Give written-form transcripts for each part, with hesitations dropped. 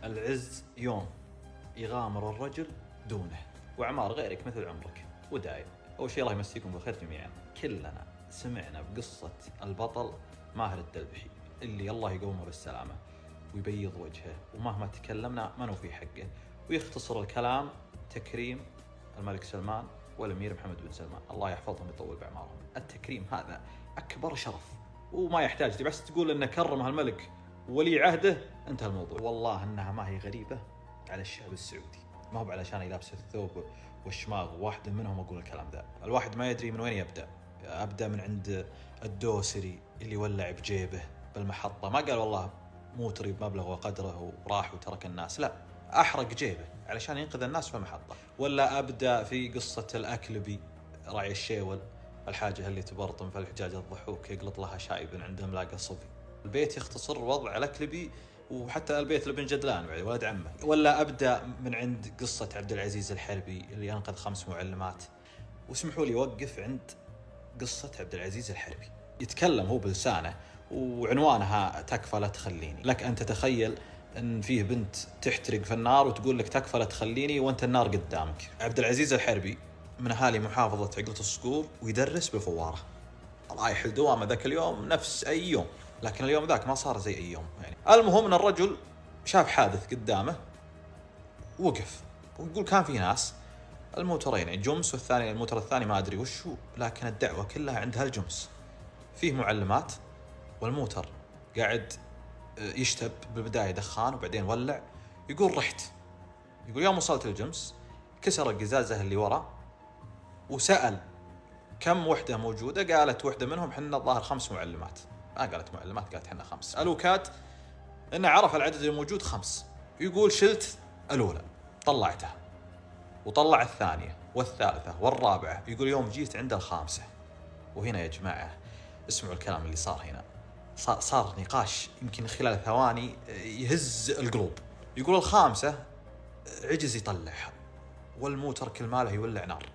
العز يوم يغامر الرجل دونه، وعمار غيرك مثل عمرك ودايم. أول شيء الله يمسيكم بالخير جميعا. كلنا سمعنا بقصة البطل ماهر الدلبحي اللي الله يقومه بالسلامة ويبيض وجهه، ومهما تكلمنا ما نوفي حقه، ويختصر الكلام تكريم الملك سلمان والأمير محمد بن سلمان الله يحفظهم ويطول بعمارهم. التكريم هذا أكبر شرف وما يحتاج بس تقول إنه كرمها الملك ولي عهده انتهى الموضوع. والله انها ما هي غريبه على الشعب السعودي، ما هو علشان يلابس الثوب والشماغ، واحد منهم اقول الكلام ذا. الواحد ما يدري من وين ابدا من عند الدوسري اللي ولع بجيبه بالمحطه، ما قال والله مو تري بمبلغ وقدره وراح وترك الناس، لا، احرق جيبه علشان ينقذ الناس في المحطه. ولا ابدا في قصه الاكلبي راعي الشيول، الحاجه اللي تبرطم في الحجاج الضحوك يقلط لها شايب عند ملاقى صبي. البيت يختصر وضع الأكلبي، وحتى البيت لبن جدلان بعد ولد عمه. ولا أبدأ من عند قصة عبد العزيز الحربي اللي أنقذ 5 معلمات. واسمحوا لي أوقف عند قصة عبد العزيز الحربي. يتكلم هو بلسانه وعنوانها تكفى لا تخليني. لك أن تتخيل أن فيه بنت تحترق في النار وتقول لك تكفى لا تخليني وأنت النار قدامك. عبد العزيز الحربي من أهالي محافظة عقلة الصقور ويدرس بفوارة. رايح الدوام ذاك اليوم نفس أي يوم، لكن اليوم ذاك ما صار زي أي يوم يعني. المهم أن الرجل شاف حادث قدامه وقف، ويقول كان في ناس الموترين يعني جمس، والثاني الموتر الثاني ما أدري وشو، لكن الدعوة كلها عندها الجمس. فيه معلمات والموتر قاعد يشتب، بالبداية دخان وبعدين ولع. يقول رحت، يقول يوم وصلت الجمس كسر القزازة اللي ورا وسأل كم وحدة موجودة، قالت وحدة منهم حنا الظاهر 5 معلمات. ما قالت معلمات، قالت حنا 5. الوكاد إنه عرف العدد الموجود 5. يقول شلت الأولى طلعتها وطلع الثانية والثالثة والرابعة. يقول يوم جيت عند الخامسة، وهنا يا جماعة اسمعوا الكلام اللي صار هنا. صار نقاش يمكن خلال ثواني يهز القلوب. يقول الخامسة عجز يطلعها والموتر كل ماله يولع نار.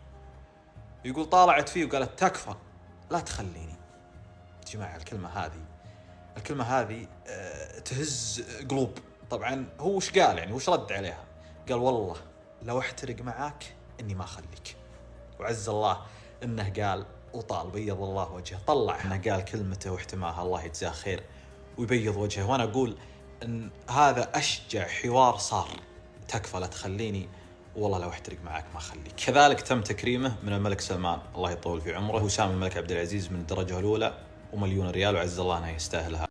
يقول طالعت فيه وقالت تكفى لا تخليني. جماعة الكلمة هذه تهز قلوب. طبعا هو وش قال يعني، وش رد عليها؟ قال والله لو احترق معاك اني ما اخليك. وعز الله انه قال وطال بيض الله وجهه، طلع انه قال كلمته واحتماها الله يجزاه خير ويبيض وجهه. وانا اقول ان هذا اشجع حوار صار. تكفى لا تخليني، والله لو احترق معاك ما اخليك. كذلك تم تكريمه من الملك سلمان الله يطول في عمره وسام الملك عبد العزيز من الدرجة الأولى و1,000,000 ريال، وعز الله انه يستاهلها.